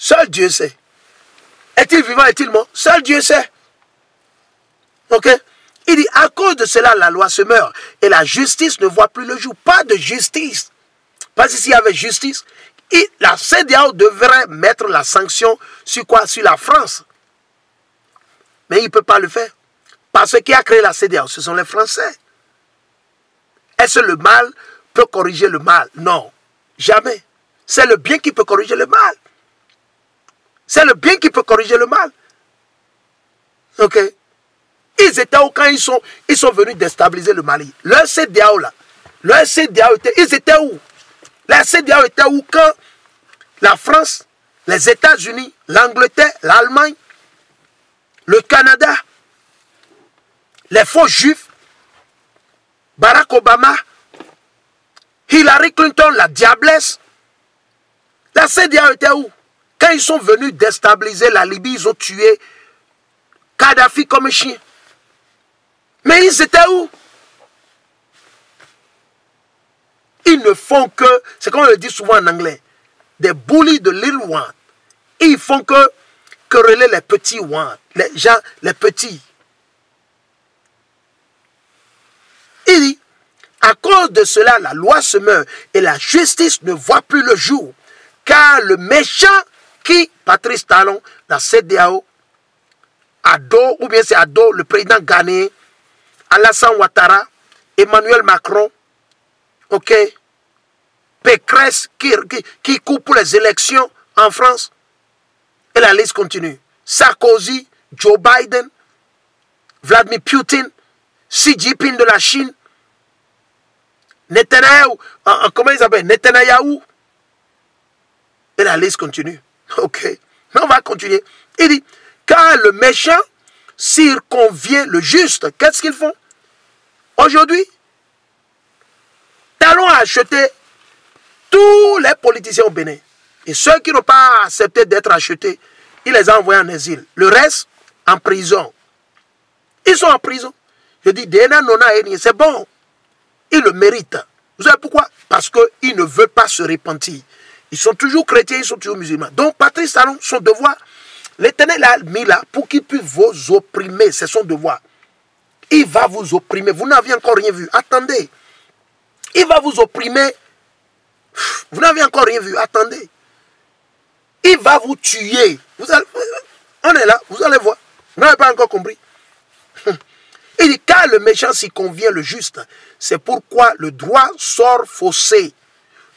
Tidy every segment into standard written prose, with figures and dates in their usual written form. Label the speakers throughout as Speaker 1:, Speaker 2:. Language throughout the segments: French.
Speaker 1: Seul Dieu sait. Est-il vivant, est-il mort? Seul Dieu sait. Ok? Il dit, à cause de cela, la loi se meurt. Et la justice ne voit plus le jour. Pas de justice. Parce que s'il y avait justice, la CEDEAO devrait mettre la sanction sur quoi? Sur la France. Mais il ne peut pas le faire. Parce que qui a créé la CEDEAO? Ce sont les Français. Est-ce que le mal peut corriger le mal? Non. Jamais. C'est le bien qui peut corriger le mal. C'est le bien qui peut corriger le mal. Ok? Ils étaient où quand ils sont venus déstabiliser le Mali? Leur CEDEAO là. Leur CEDEAO était. Ils étaient où? La CEDEAO était où quand la France, les États-Unis, l'Angleterre, l'Allemagne, le Canada, les faux juifs, Barack Obama, Hillary Clinton, la diablesse. La CEDEAO était où? Quand ils sont venus déstabiliser la Libye, ils ont tué Kadhafi comme un chien. Mais ils étaient où? Ils ne font que, c'est comme on le dit souvent en anglais, des bullies de little one. Ils font que quereller les petits one, les gens, les petits. Il dit, à cause de cela, la loi se meurt et la justice ne voit plus le jour. Car le méchant qui, Patrice Talon, la CEDEAO, Ado, ou bien c'est Ado, le président ghanéen, Alassane Ouattara, Emmanuel Macron, ok, Pécresse qui coupe pour les élections en France, et la liste continue. Sarkozy, Joe Biden, Vladimir Poutine, Xi Jinping de la Chine, Netanyahu, comment ils s'appellent? Netanyahu, et la liste continue. Ok, mais on va continuer. Il dit, car le méchant circonvient le juste. Qu'est-ce qu'ils font? Aujourd'hui, Talon a acheté tous les politiciens au Bénin. Et ceux qui n'ont pas accepté d'être achetés, il les a envoyés en exil. Le reste, en prison. Ils sont en prison. Je dis, c'est bon. Ils le méritent. Vous savez pourquoi? Parce qu'ils ne veulent pas se repentir. Ils sont toujours chrétiens, ils sont toujours musulmans. Donc, Patrice Talon, son devoir, l'Éternel l'a mis là pour qu'il puisse vous opprimer. C'est son devoir. Il va vous opprimer. Vous n'avez encore rien vu. Attendez. Il va vous opprimer. Vous n'avez encore rien vu. Attendez. Il va vous tuer. On est là. Vous allez voir. Vous n'avez pas encore compris. Il dit, car le méchant s'y convient le juste. C'est pourquoi le droit sort faussé.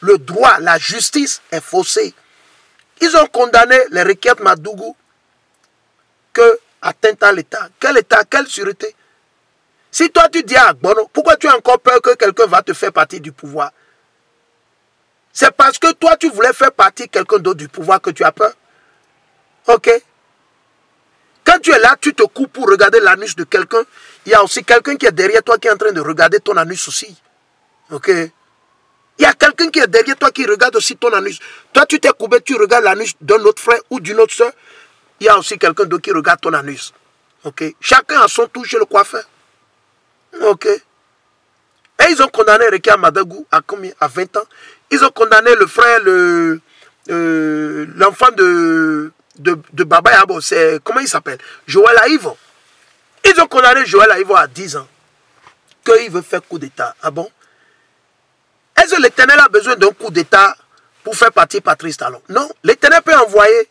Speaker 1: Le droit, la justice est faussée. Ils ont condamné les requêtes Madougou que atteinte à l'État. Quel État? Quelle sûreté? Si toi tu dis à Bono, pourquoi tu as encore peur que quelqu'un va te faire partie du pouvoir? C'est parce que toi tu voulais faire partie quelqu'un d'autre du pouvoir que tu as peur. Ok? Quand tu es là, tu te coupes pour regarder l'anus de quelqu'un. Il y a aussi quelqu'un qui est derrière toi qui est en train de regarder ton anus aussi. Ok? Il y a quelqu'un qui est derrière toi qui regarde aussi ton anus. Toi, tu t'es coupé, tu regardes l'anus d'un autre frère ou d'une autre soeur. Il y a aussi quelqu'un d'autre qui regarde ton anus. Ok? Chacun a son tour chez le coiffeur. Ok? Et ils ont condamné Rekia Madagou à combien? À 20 ans. Ils ont condamné le frère, l'enfant de Baba Yabo. Comment il s'appelle? Joël Aïvo. Ils ont condamné Joël Aïvo à 10 ans. Qu'il veut faire coup d'État. Ah bon? Est-ce que l'Éternel a besoin d'un coup d'État pour faire partie Patrice Talon? Non. L'Éternel peut envoyer,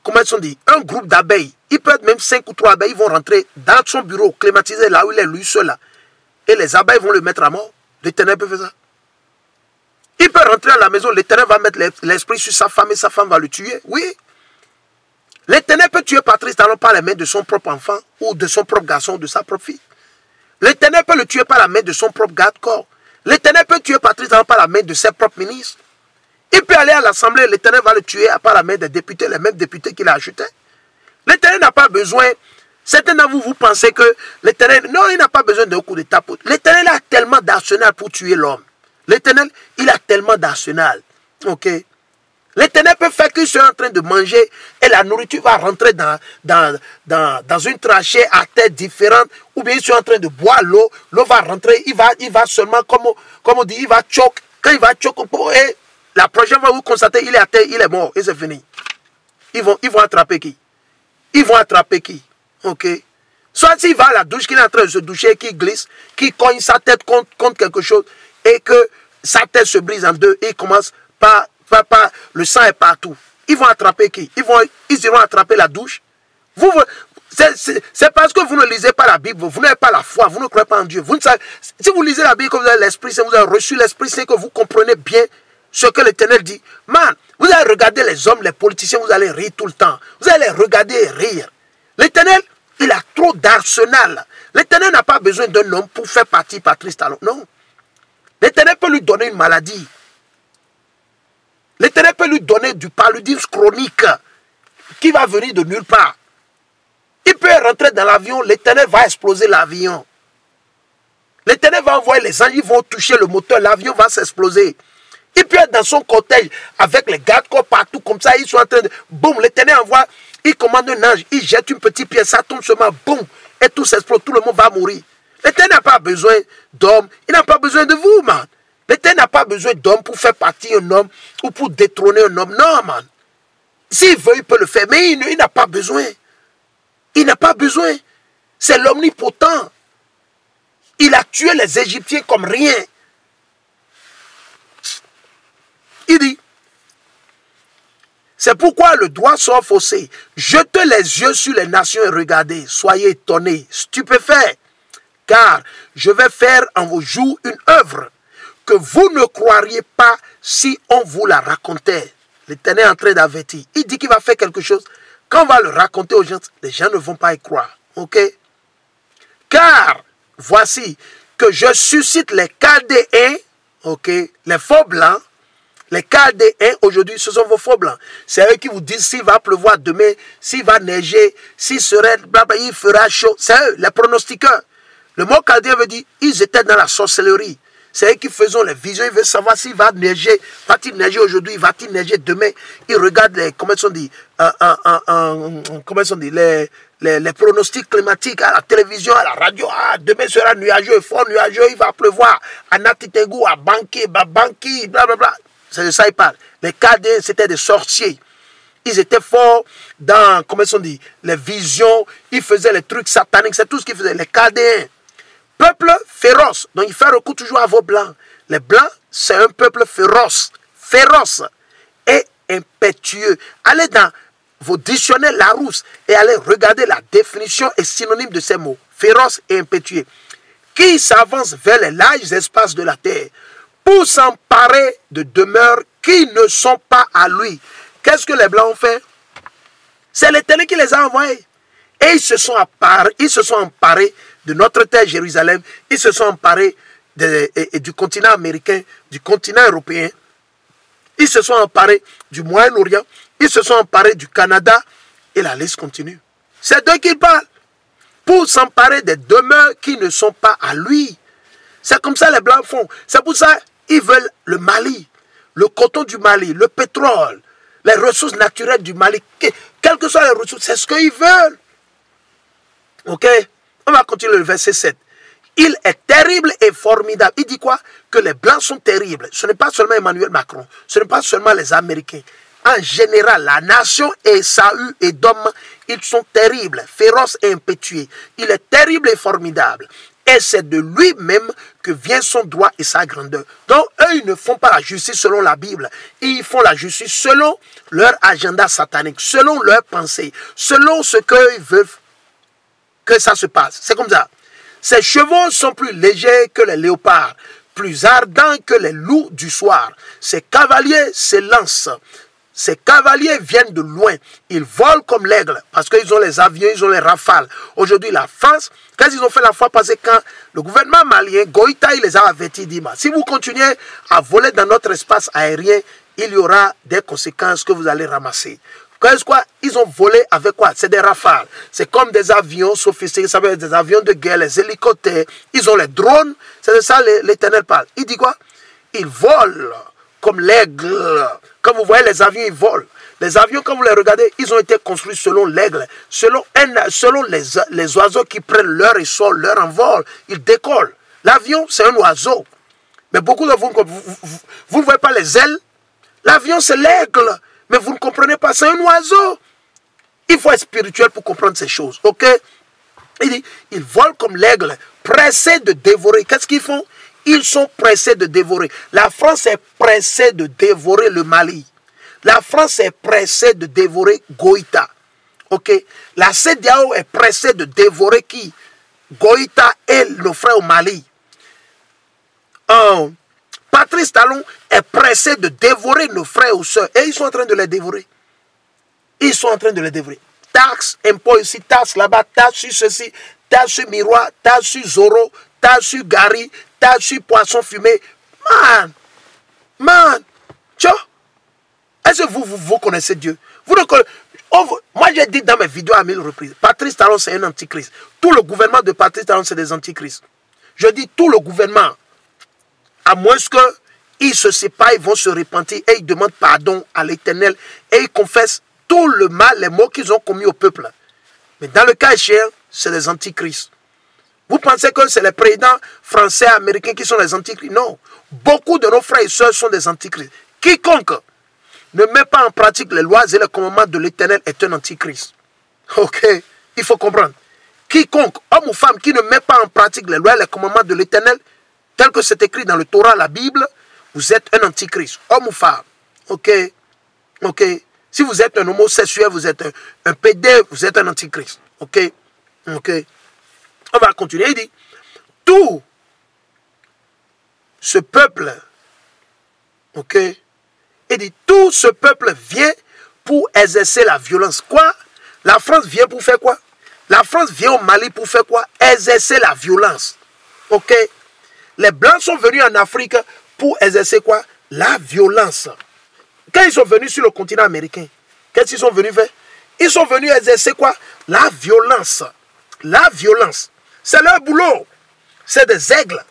Speaker 1: comment ils sont dit, un groupe d'abeilles. Il peut être même 5 ou 3 abeilles. Ils vont rentrer dans son bureau, climatisé là où il est lui seul là. Et les abeilles vont le mettre à mort. L'Éternel peut faire ça. Il peut rentrer à la maison. L'Éternel va mettre l'esprit sur sa femme et sa femme va le tuer. Oui. L'Éternel peut tuer Patrice Talon par la main de son propre enfant ou de son propre garçon ou de sa propre fille. L'Éternel peut le tuer par la main de son propre garde-corps. L'Éternel peut tuer Patrice Talon par la main de ses propres ministres. Il peut aller à l'Assemblée, l'Éternel va le tuer par la main des députés, les mêmes députés qu'il a achetés. L'Éternel n'a pas besoin. Certains d'entre vous, vous pensez que l'Éternel, non, il n'a pas besoin d'un coup d'État. L'Éternel a tellement d'arsenal pour tuer l'homme. L'Éternel, il a tellement d'arsenal. Ok? L'Éternel peut faire qu'ils soient en train de manger et la nourriture va rentrer dans une trachée à tête différente, ou bien ils sont en train de boire l'eau, l'eau va rentrer, il va seulement, comme on dit, il va choquer. Quand il va choquer, et la prochaine fois vous constatez, il est à terre, il est mort, et c'est fini. Ils vont attraper qui? Ils vont attraper qui? Ok. Soit s'il va à la douche, qu'il est en train de se doucher, qu'il glisse, qu'il cogne sa tête contre quelque chose et que sa tête se brise en deux et il commence par le sang est partout. Ils vont attraper qui? Ils iront attraper la douche. C'est parce que vous ne lisez pas la Bible, vous n'avez pas la foi, vous ne croyez pas en Dieu. Vous ne savez, si vous lisez la Bible, que vous avez l'Esprit Saint, vous avez reçu l'Esprit Saint, que vous comprenez bien ce que l'Éternel dit. Man, vous allez regarder les hommes, les politiciens, vous allez rire tout le temps. Vous allez les regarder et rire. L'Éternel, il a trop d'arsenal. L'Éternel n'a pas besoin d'un homme pour faire partie Patrice Talon. Non. L'Éternel peut lui donner une maladie. L'Éternel peut lui donner du paludisme chronique qui va venir de nulle part. Il peut rentrer dans l'avion, l'Éternel va exploser l'avion. L'Éternel va envoyer les anges, ils vont toucher le moteur, l'avion va s'exploser. Il peut être dans son cortège avec les gardes-corps partout comme ça, ils sont en train de... Boum, l'Éternel envoie, il commande un ange, il jette une petite pièce, ça tombe seulement, boum, et tout s'explose, tout le monde va mourir. L'Éternel n'a pas besoin d'hommes, il n'a pas besoin de vous, man. L'Éternel n'a pas besoin d'hommes pour faire partie un homme ou pour détrôner un homme. Non, man. S'il veut, il peut le faire, mais il n'a pas besoin. Il n'a pas besoin. C'est l'omnipotent. Il a tué les Égyptiens comme rien. Il dit, c'est pourquoi le droit soit faussé. Jetez les yeux sur les nations et regardez. Soyez étonnés, stupéfaits. Car je vais faire en vos jours une œuvre que vous ne croiriez pas si on vous la racontait. L'Éternel est en train d'avertir. Il dit qu'il va faire quelque chose. Quand on va le raconter aux gens, les gens ne vont pas y croire. Ok? Car, voici que je suscite les Chaldéens, ok? Les faux blancs. Les Chaldéens, aujourd'hui, ce sont vos faux blancs. C'est eux qui vous disent s'il va pleuvoir demain, s'il va neiger, s'il serait, il fera chaud. C'est eux, les pronostiqueurs. Le mot Chaldéen veut dire, ils étaient dans la sorcellerie. C'est eux qui font les visions, ils veulent savoir s'il va neiger. Va-t-il neiger aujourd'hui, va-t-il neiger demain? Ils regardent les, comment sont dit, les pronostics climatiques à la télévision, à la radio. Ah, demain sera nuageux, fort nuageux, il va pleuvoir. À Natitengou, à Banki, blablabla. C'est de ça qu'ils parlent. Les Chaldéens, c'était des sorciers. Ils étaient forts dans, comment sont dit, les visions. Ils faisaient les trucs sataniques. C'est tout ce qu'ils faisaient. Les Chaldéens. Peuple féroce. Donc il fait recours toujours à vos blancs. Les blancs, c'est un peuple féroce. Féroce et impétueux. Allez dans vos dictionnaires Larousse et allez regarder la définition et synonyme de ces mots. Féroce et impétueux. Qui s'avance vers les larges espaces de la terre pour s'emparer de demeures qui ne sont pas à lui. Qu'est-ce que les blancs ont fait? C'est l'Éternel qui les a envoyés. Et ils se sont emparés de notre terre Jérusalem. Ils se sont emparés du continent américain, du continent européen. Ils se sont emparés du Moyen-Orient. Ils se sont emparés du Canada. Et la liste continue. C'est d'eux qu'il parle. Pour s'emparer des demeures qui ne sont pas à lui. C'est comme ça les Blancs font. C'est pour ça qu'ils veulent le Mali, le coton du Mali, le pétrole, les ressources naturelles du Mali. Quelles que soient les ressources, c'est ce qu'ils veulent. Ok? On va continuer le verset 7. Il est terrible et formidable. Il dit quoi? Que les Blancs sont terribles. Ce n'est pas seulement Emmanuel Macron. Ce n'est pas seulement les Américains. En général, la nation Esaü et Dom, ils sont terribles, féroces et impétueux. Il est terrible et formidable. Et c'est de lui-même que vient son droit et sa grandeur. Donc, eux, ils ne font pas la justice selon la Bible. Ils font la justice selon leur agenda satanique, selon leurs pensées, selon ce qu'ils veulent que ça se passe. C'est comme ça. Ces chevaux sont plus légers que les léopards, plus ardents que les loups du soir. Ces cavaliers s'élancent. Ces cavaliers viennent de loin. Ils volent comme l'aigle parce qu'ils ont les avions, ils ont les rafales. Aujourd'hui, la France, quand ils ont fait la fois passée, quand le gouvernement malien, Goïta, il les a avertis, dit, si vous continuez à voler dans notre espace aérien, il y aura des conséquences que vous allez ramasser. Qu'est-ce quoi? Ils ont volé avec quoi? C'est des rafales. C'est comme des avions sophistiqués, ça veut dire des avions de guerre, les hélicoptères. Ils ont les drones. C'est de ça l'Éternel parle. Il dit quoi? Ils volent comme l'aigle. Quand vous voyez les avions, ils volent. Les avions, quand vous les regardez, ils ont été construits selon l'aigle. Selon les oiseaux qui prennent leur essor, leur envol. Ils décollent. L'avion, c'est un oiseau. Mais beaucoup de vous ne voyez pas les ailes. L'avion, c'est l'aigle. Mais vous ne comprenez pas, c'est un oiseau. Il faut être spirituel pour comprendre ces choses. Ok? Il dit, ils volent comme l'aigle, pressés de dévorer. Qu'est-ce qu'ils font? Ils sont pressés de dévorer. La France est pressée de dévorer le Mali. La France est pressée de dévorer Goïta. Ok? La CEDEAO est pressée de dévorer qui? Goïta et nos frères au Mali. Patrice Talon est pressé de dévorer nos frères ou sœurs. Et ils sont en train de les dévorer. Ils sont en train de les dévorer. Taxe, impôt ici, taxe là-bas, taxe sur ceci, taxe sur miroir, taxe sur Zoro, taxe sur Gary, taxe sur poisson fumé. Man, tiens. Est-ce que vous connaissez Dieu? Vous ne connaissez... moi, j'ai dit dans mes vidéos à 1000 reprises, Patrice Talon, c'est un antichrist. Tout le gouvernement de Patrice Talon, c'est des antichrists. Je dis tout le gouvernement, à moins qu'ils se séparent, ils vont se repentir et ils demandent pardon à l'Éternel et ils confessent tout le mal, les maux qu'ils ont commis au peuple. Mais dans le cas échéant, c'est des antichrists. Vous pensez que c'est les présidents français, américains qui sont les antichrists? Non. Beaucoup de nos frères et sœurs sont des antichrists. Quiconque ne met pas en pratique les lois et les commandements de l'Éternel est un antichrist. Ok? Il faut comprendre. Quiconque, homme ou femme, qui ne met pas en pratique les lois et les commandements de l'Éternel, tel que c'est écrit dans le Torah, la Bible, vous êtes un antichrist. Homme ou femme. Ok? Ok? Si vous êtes un homosexuel, vous êtes un PD, vous êtes un antichrist. Ok? Ok? On va continuer. Il dit, tout ce peuple, ok? Il dit, tout ce peuple vient pour exercer la violence. Quoi? La France vient pour faire quoi? La France vient au Mali pour faire quoi? Exercer la violence. Ok? Les Blancs sont venus en Afrique pour exercer quoi? La violence. Quand ils sont venus sur le continent américain, qu'est-ce qu'ils sont venus faire? Ils sont venus exercer quoi? La violence. La violence. C'est leur boulot. C'est des aigles.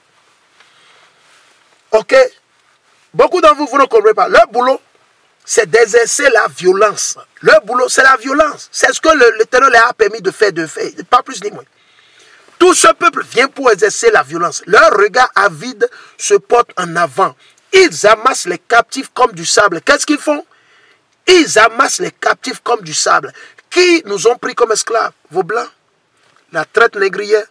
Speaker 1: Ok? Beaucoup d'entre vous, vous ne comprenez pas. Leur boulot, c'est d'exercer la violence. Leur boulot, c'est la violence. C'est ce que l'Éternel leur a permis de faire, pas plus ni moins. Tout ce peuple vient pour exercer la violence. Leur regard avide se porte en avant. Ils amassent les captifs comme du sable. Qu'est-ce qu'ils font? Ils amassent les captifs comme du sable. Qui nous ont pris comme esclaves? Vos blancs? La traite négrière?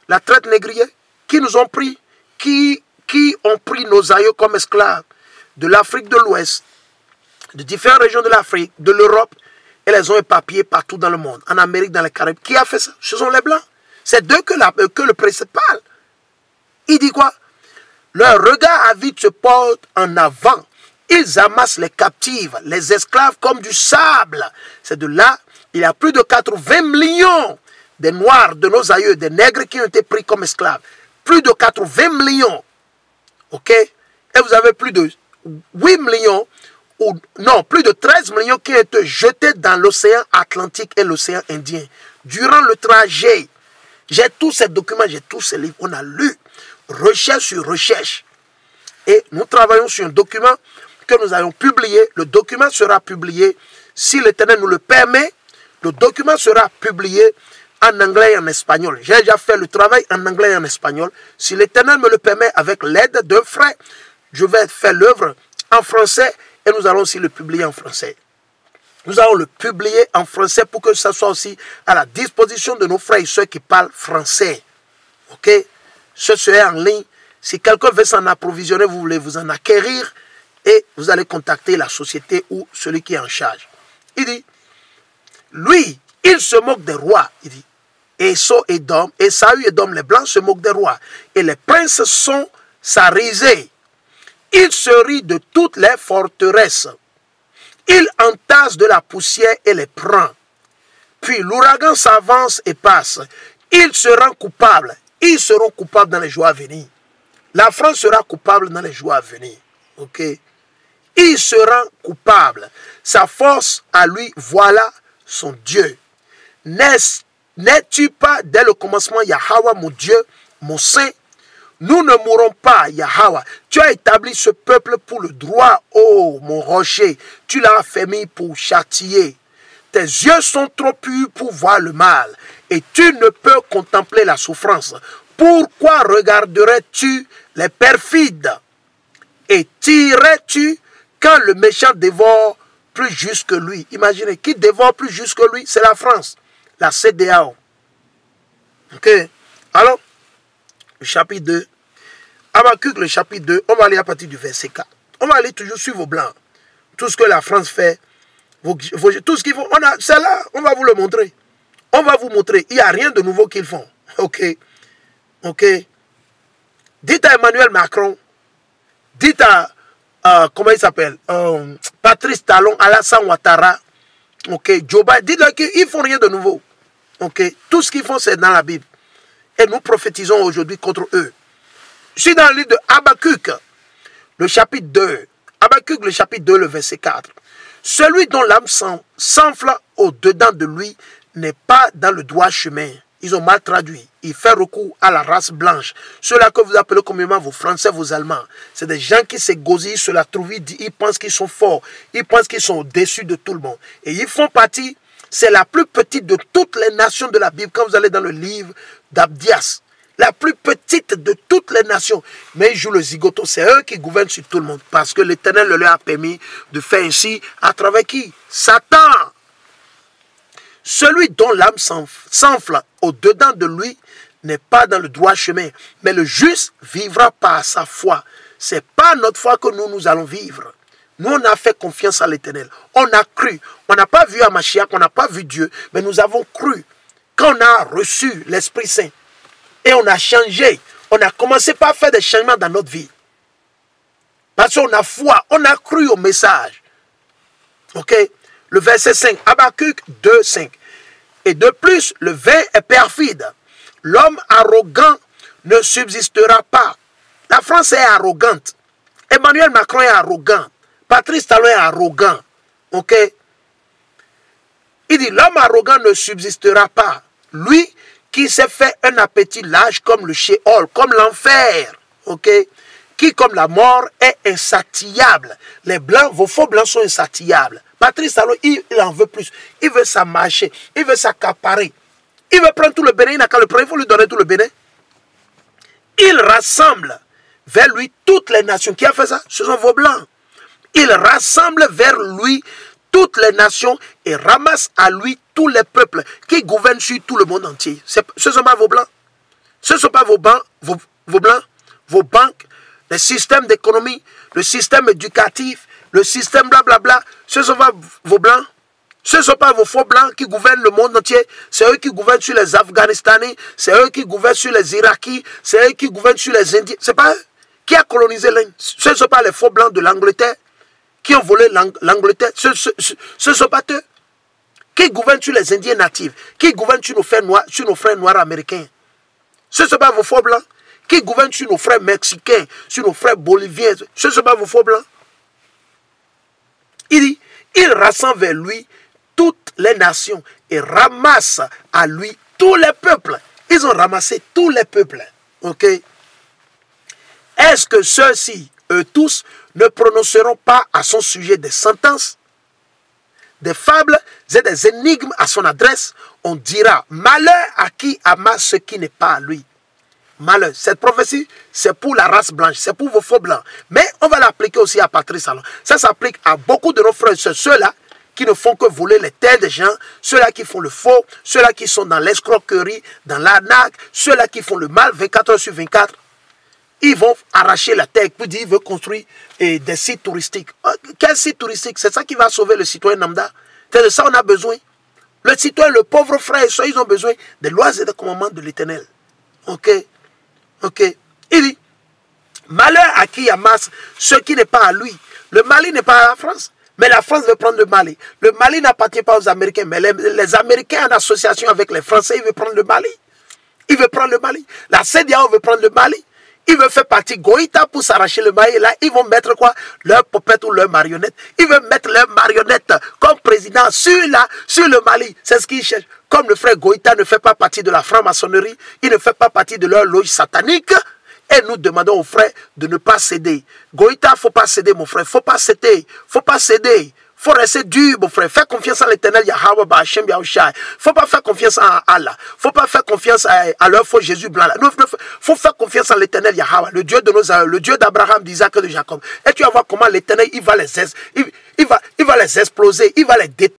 Speaker 1: La traite négrière? Qui nous ont pris? Qui ont pris nos aïeux comme esclaves? De l'Afrique de l'Ouest, de différentes régions de l'Afrique, de l'Europe, et les ont éparpillés partout dans le monde. En Amérique, dans les Caraïbes. Qui a fait ça? Ce sont les blancs. C'est d'eux que le précepte parle. Il dit quoi? Leur regard avide se porte en avant. Ils amassent les captives, les esclaves comme du sable. C'est de là, il y a plus de 80 millions de noirs, de nos aïeux, des nègres qui ont été pris comme esclaves. Plus de 80 millions. Ok? Et vous avez plus de 8 millions, ou non, plus de 13 millions qui ont été jetés dans l'océan Atlantique et l'océan Indien. Durant le trajet, j'ai tous ces documents, j'ai tous ces livres, on a lu, recherche sur recherche. Et nous travaillons sur un document que nous allons publier. Le document sera publié, si l'Éternel nous le permet, le document sera publié en anglais et en espagnol. J'ai déjà fait le travail en anglais et en espagnol. Si l'Éternel me le permet, avec l'aide d'un frère, je vais faire l'œuvre en français et nous allons aussi le publier en français. Nous allons le publier en français pour que ça soit aussi à la disposition de nos frères et sœurs qui parlent français. Ok? Ce serait en ligne. Si quelqu'un veut s'en approvisionner, vous voulez vous en acquérir et vous allez contacter la société ou celui qui est en charge. Il dit, lui, il se moque des rois. Il dit, Esaü et Edom, les blancs se moquent des rois. Et les princes sont sa risée. Il se rit de toutes les forteresses. Il entasse de la poussière et les prend. Puis l'ouragan s'avance et passe. Il se rend coupable. Ils seront coupables dans les jours à venir. La France sera coupable dans les jours à venir. Ok? Il se rend coupable. Sa force à lui, voilà son Dieu. N'es-tu pas dès le commencement, Yahweh, mon Dieu, mon Saint? Nous ne mourrons pas, Yahweh. Tu as établi ce peuple pour le droit, oh mon rocher. Tu l'as affermi pour châtier. Tes yeux sont trop purs pour voir le mal, et tu ne peux contempler la souffrance. Pourquoi regarderais-tu les perfides? Et tirerais-tu quand le méchant dévore plus juste que lui. Imaginez, qui dévore plus juste que lui? C'est la France, la CEDEAO. Ok. Alors, le chapitre 2. Habakkuk, le chapitre 2, on va aller à partir du verset 4. On va aller toujours sur vos blancs. Tout ce que la France fait, tout ce qu'ils font, c'est là, on va vous le montrer. On va vous montrer, il n'y a rien de nouveau qu'ils font. Ok. Ok. Dites à Emmanuel Macron, dites à, comment il s'appelle, Patrice Talon, Alassane Ouattara, ok, Joe Biden, dites-leur qu'ils ne font rien de nouveau. Ok. Tout ce qu'ils font, c'est dans la Bible. Et nous prophétisons aujourd'hui contre eux. Je suis dans le livre de Habakkuk, le chapitre 2. Habakkuk, le chapitre 2, le verset 4. Celui dont l'âme s'enfle au-dedans de lui n'est pas dans le droit chemin. Ils ont mal traduit. Il fait recours à la race blanche. Ceux-là que vous appelez communément vos Français, vos Allemands. C'est des gens qui s'égosillent sur la trouille. Ils pensent qu'ils sont forts. Ils pensent qu'ils sont au-dessus de tout le monde. Et ils font partie, c'est la plus petite de toutes les nations de la Bible. Quand vous allez dans le livre d'Abdias, la plus petite de toutes les nations. Mais ils jouent le zigoto. C'est eux qui gouvernent sur tout le monde. Parce que l'Éternel leur a permis de faire ainsi à travers qui? Satan. Celui dont l'âme s'enfle au-dedans de lui n'est pas dans le droit chemin. Mais le juste vivra par sa foi. Ce n'est pas notre foi que nous allons vivre. Nous, on a fait confiance à l'Éternel. On a cru. On n'a pas vu Mashiach, on n'a pas vu Dieu. Mais nous avons cru. Quand on a reçu l'Esprit Saint, et on a changé. On a commencé par faire des changements dans notre vie. Parce qu'on a foi. On a cru au message. Ok. Le verset 5. Habakkuk 2, 5. Et de plus, le vin est perfide. L'homme arrogant ne subsistera pas. La France est arrogante. Emmanuel Macron est arrogant. Patrice Talon est arrogant. Ok. Il dit, l'homme arrogant ne subsistera pas. Lui, qui s'est fait un appétit large comme le Sheol, comme l'enfer, ok, qui comme la mort est insatiable. Les blancs, vos faux blancs sont insatiables. Patrice Talon, il en veut plus. Il veut s'amarcher, il veut s'accaparer. Il veut prendre tout le bénin, il n'a qu'à le prendre, il faut lui donner tout le bénin. Il rassemble vers lui toutes les nations. Qui a fait ça? Ce sont vos blancs. Il rassemble vers lui toutes les nations et ramasse à lui tous les peuples qui gouvernent sur tout le monde entier. Ce ne sont pas vos blancs. Ce ne sont pas vos blancs, vos banques, les systèmes d'économie, le système éducatif, le système blablabla. Ce ne sont pas vos blancs. Ce ne sont pas vos faux blancs qui gouvernent le monde entier. C'est eux qui gouvernent sur les Afghanistanais. C'est eux qui gouvernent sur les Irakiens. C'est eux qui gouvernent sur les Indiens. Ce n'est pas eux qui a colonisé l'Inde. Ce ne sont pas les faux blancs de l'Angleterre qui ont volé l'Angleterre. Ce ne sont pas eux qui gouvernent sur les Indiens natifs, qui gouvernent sur nos frères noirs américains. Ce ne sont pas vos faux blancs qui gouvernent sur nos frères mexicains, sur nos frères boliviens. Ce ne sont pas vos faux blancs. Il dit, il rassemble vers lui toutes les nations et ramasse à lui tous les peuples. Ils ont ramassé tous les peuples. Ok? Est-ce que ceux-ci, eux tous, ne prononceront pas à son sujet des sentences, des fables et des énigmes à son adresse? On dira, malheur à qui amasse ce qui n'est pas à lui. Malheur. Cette prophétie, c'est pour la race blanche, c'est pour vos faux blancs. Mais on va l'appliquer aussi à Patrice Talon. Ça s'applique à beaucoup de nos frères, ceux-là qui ne font que voler les terres des gens, ceux-là qui font le faux, ceux-là qui sont dans l'escroquerie, dans l'arnaque, ceux-là qui font le mal 24 heures sur 24. Ils vont arracher la terre, puis ils veulent construire des sites touristiques. Quel site touristique? C'est ça qui va sauver le citoyen lambda. C'est de ça qu'on a besoin. Le citoyen, le pauvre frère, ils ont besoin des lois et des commandements de l'Éternel. Ok? Ok? Il dit, malheur à qui amasse ce qui n'est pas à lui. Le Mali n'est pas à la France, mais la France veut prendre le Mali. Le Mali n'appartient pas aux Américains, mais les Américains en association avec les Français, ils veulent prendre le Mali. Ils veulent prendre le Mali. La CEDEAO veut prendre le Mali. Ils veulent faire partie Goïta pour s'arracher le Mali. Et là, ils vont mettre quoi? Leur popette ou leur marionnette. Ils veulent mettre leur marionnette comme président sur le Mali. C'est ce qu'ils cherchent. Comme le frère Goïta ne fait pas partie de la franc-maçonnerie, il ne fait pas partie de leur loge satanique. Et nous demandons aux frères de ne pas céder. Goïta, il ne faut pas céder, mon frère. Il ne faut pas céder. Il ne faut pas céder. faut rester dur, mon frère. Fais confiance à l'éternel Yahweh, Bachem, Yahushai. Faut pas faire confiance à Allah. Faut pas faire confiance à leur faux Jésus blanc. Faut faire confiance à l'éternel Yahweh, le Dieu de nos aïeux, le Dieu d'Abraham, d'Isaac et de Jacob. Et tu vas voir comment l'éternel, il va les exploser, il va les détruire.